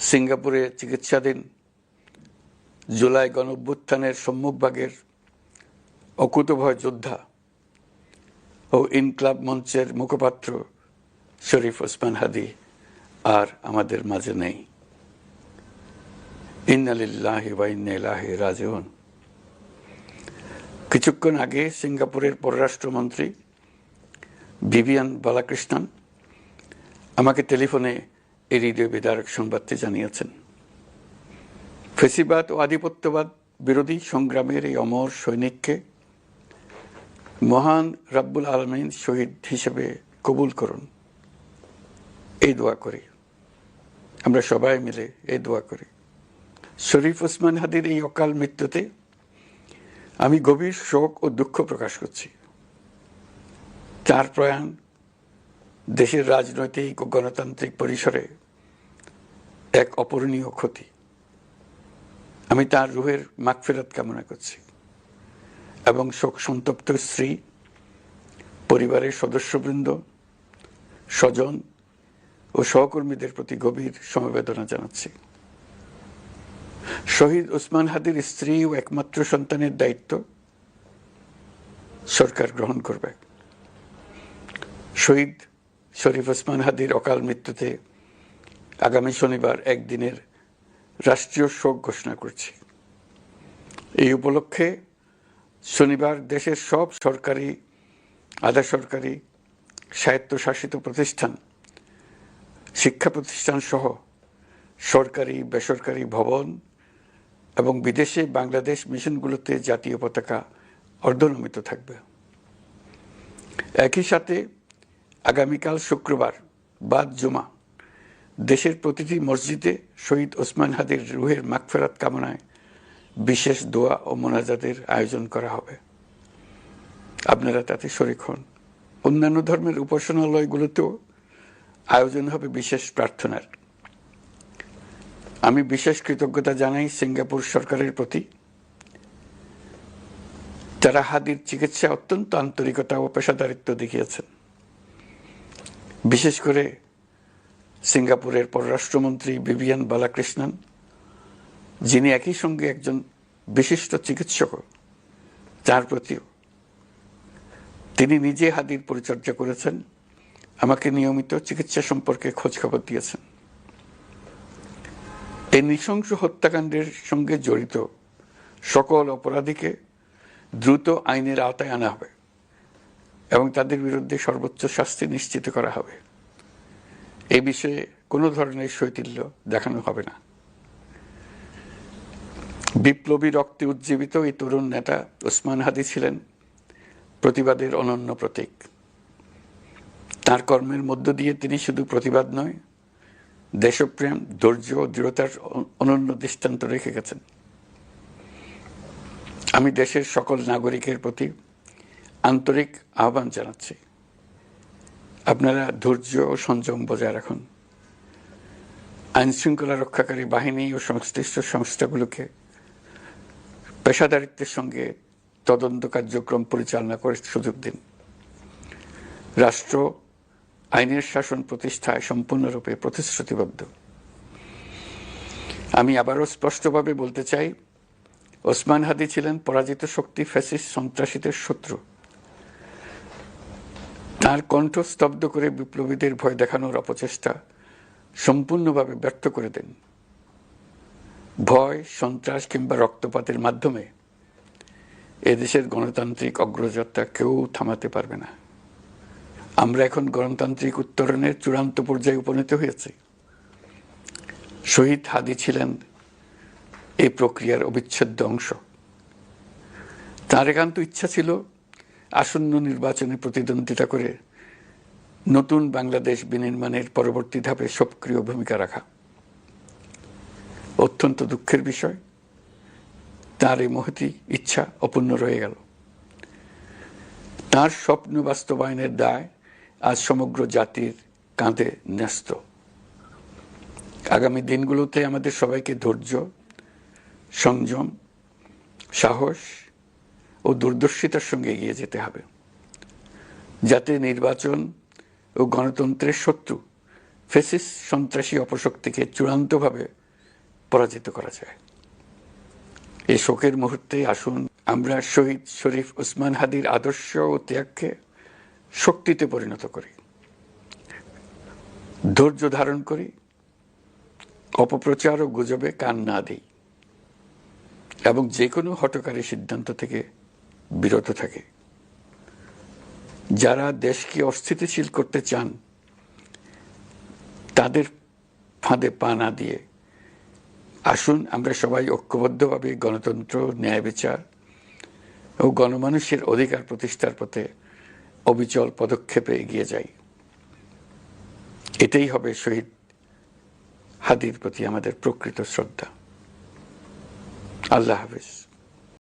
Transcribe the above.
সিঙ্গাপুরে চিকিৎসাধীন জুলাই গণঅভ্যুত্থানের সম্মুখভাগের অকুতোভয় যোদ্ধা ও ইনকলাব মঞ্চের মুখপাত্র শরীফ ওসমান হাদী আর আমাদের মাঝে নেই। ইন্না লিল্লাহি ওয়া ইন্না ইলাইহি রাজিউন। কিছুক্ষণ আগে সিঙ্গাপুরের পররাষ্ট্রমন্ত্রী ভিভিয়ান বালাকৃষ্ণন আমাকে টেলিফোনে এই হৃদয় বিদারক সংবাদটি জানিয়েছেন। ফেসিবাদ ও আধিপত্যবাদ বিরোধী সংগ্রামের এই অমর সৈনিককে মহান রাব্বুল আলামিন শহীদ হিসেবে কবুল করুন, এই দোয়া করি। আমরা সবাই মিলে এই দোয়া করি। শরীফ ওসমান হাদীর এই অকাল মৃত্যুতে আমি গভীর শোক ও দুঃখ প্রকাশ করছি। তার প্রয়াণ দেশের রাজনৈতিক ও গণতান্ত্রিক পরিসরে এক অপূরণীয় ক্ষতি। আমি তার রুহের মাগফিরাত কামনা করছি এবং শোক সন্তপ্ত স্ত্রী, পরিবারের সদস্যবৃন্দ, স্বজন ও সহকর্মীদের প্রতি গভীর সমবেদনা জানাচ্ছি। শহীদ ওসমান হাদীর স্ত্রী ও একমাত্র সন্তানের দায়িত্ব সরকার গ্রহণ করবে। শহীদ শরীফ ওসমান হাদীর অকাল মৃত্যুতে আগামী শনিবার একদিনের রাষ্ট্রীয় শোক ঘোষণা করছি। এই উপলক্ষে শনিবার দেশের সব সরকারি, আধা সরকারি, স্বায়ত্তশাসিত প্রতিষ্ঠান, শিক্ষা প্রতিষ্ঠান সহ সরকারি বেসরকারি ভবন এবং বিদেশে বাংলাদেশ মিশনগুলোতে জাতীয় পতাকা অর্ধনমিত থাকবে। একই সাথে আগামীকাল শুক্রবার বাদ জুমা দেশের প্রতিটি মসজিদে শহীদ ওসমান হাদীর রুহের মাগফিরাত কামনায় বিশেষ দোয়া ও মোনাজাতের আয়োজন করা হবে। আপনারা তাতে শরীক হন। অন্যান্য ধর্মের উপাসনালয়গুলোতেও আয়োজন হবে বিশেষ প্রার্থনার। আমি বিশেষ কৃতজ্ঞতা জানাই সিঙ্গাপুর সরকারের প্রতি। তারা হাদীর চিকিৎসা অত্যন্ত আন্তরিকতা ও পেশাদারিত্ব দেখিয়েছেন। বিশেষ করে সিঙ্গাপুরের পররাষ্ট্রমন্ত্রী ভিভিয়ান বালাকৃষ্ণন, যিনি একই সঙ্গে একজন বিশিষ্ট চিকিৎসক, তার প্রতিও তিনি নিজে হাদীর পরিচর্যা করেছেন, আমাকে নিয়মিত চিকিৎসা সম্পর্কে খোঁজখবর দিয়েছেন। এই নৃশংস হত্যাকাণ্ডের সঙ্গে জড়িত সকল অপরাধীকে দ্রুত আইনের আওতায় আনা হবে এবং তাদের বিরুদ্ধে সর্বোচ্চ শাস্তি নিশ্চিত করা হবে। এই বিষয়ে কোনো ধরনের শৈথিল্য দেখানো হবে না। বিপ্লবী রক্তে উজ্জীবিত এই তরুণ নেতা ওসমান হাদী ছিলেন প্রতিবাদের অনন্য প্রতীক। তার কর্মের মধ্য দিয়ে তিনি শুধু প্রতিবাদ নয়, দেশপ্রেম, ধৈর্য ও দৃঢ়তার অনন্য দৃষ্টান্ত রেখে গেছেন। আমি দেশের সকল নাগরিকের প্রতি আন্তরিক আহ্বান জানাচ্ছি, আপনারা ধৈর্য ও সংযম বজায় রাখুন। আইনশৃঙ্খলা রক্ষাকারী বাহিনী ও সংশ্লিষ্ট সংস্থাগুলোকে পেশাদারিত্বের সঙ্গে তদন্ত কার্যক্রম পরিচালনা করে সুযোগ দিন। রাষ্ট্র আইনের শাসন প্রতিষ্ঠায় সম্পূর্ণরূপে প্রতিশ্রুতিবদ্ধ। আমি আবারও স্পষ্টভাবে বলতে চাই, ওসমান হাদী ছিলেন পরাজিত শক্তি ফ্যাসিস্ট সন্ত্রাসীদের শত্রু। তার কণ্ঠ স্তব্ধ করে বিপ্লবীদের ভয় দেখানোর অপচেষ্টা সম্পূর্ণভাবে ব্যর্থ করে দেন। ভয়, সন্ত্রাস কিংবা রক্তপাতের মাধ্যমে এদেশের গণতান্ত্রিক অগ্রযাত্রা কেউ থামাতে পারবে না। আমরা এখন গণতান্ত্রিক উত্তরণের চূড়ান্ত পর্যায়ে উপনীত হয়েছি। শহীদ হাদী ছিলেন এই প্রক্রিয়ার অবিচ্ছেদ্য অংশ। তার একান্ত ইচ্ছা ছিল আসন্ন নির্বাচনে প্রতিদ্বন্দ্বিতা করে নতুন বাংলাদেশ বিনির্মাণের পরবর্তী ধাপে সক্রিয় ভূমিকা রাখা। অত্যন্ত দুঃখের বিষয়, তার এই মহতী ইচ্ছা অপূর্ণ রয়ে গেল। তার স্বপ্ন বাস্তবায়নের দায় আজ সমগ্র জাতির কাঁধে ন্যস্ত। আগামী দিনগুলোতে আমাদের সবাইকে ধৈর্য, সংযম, সাহস ও দূরদর্শিতার সঙ্গে এগিয়ে যেতে হবে, যাতে নির্বাচন ও গণতন্ত্রের শত্রু ফ্যাসিস্ট সন্ত্রাসী অপশক্তিকে চূড়ান্তভাবে পরাজিত করা যায়। এই শোকের মুহূর্তে আসুন আমরা শহীদ শরীফ ওসমান হাদির আদর্শ ও ত্যাগকে শক্তিতে পরিণত করি, ধৈর্য ধারণ করি, অপপ্রচার ও গুজবে কান না দিই এবং যে কোনো হঠকারী সিদ্ধান্ত থেকে বিরত থাকে। যারা দেশকে অস্থিতিশীল করতে চান তাদের ফাঁদে পা না দিয়ে আসুন আমরা সবাই ঐক্যবদ্ধভাবে গণতন্ত্র, ন্যায় বিচার ও গণমানুষের অধিকার প্রতিষ্ঠার পথে অবিচল পদক্ষেপে এগিয়ে যাই। এটাই হবে শহীদ হাদির প্রতি আমাদের প্রকৃত শ্রদ্ধা। আল্লাহ হাফেজ।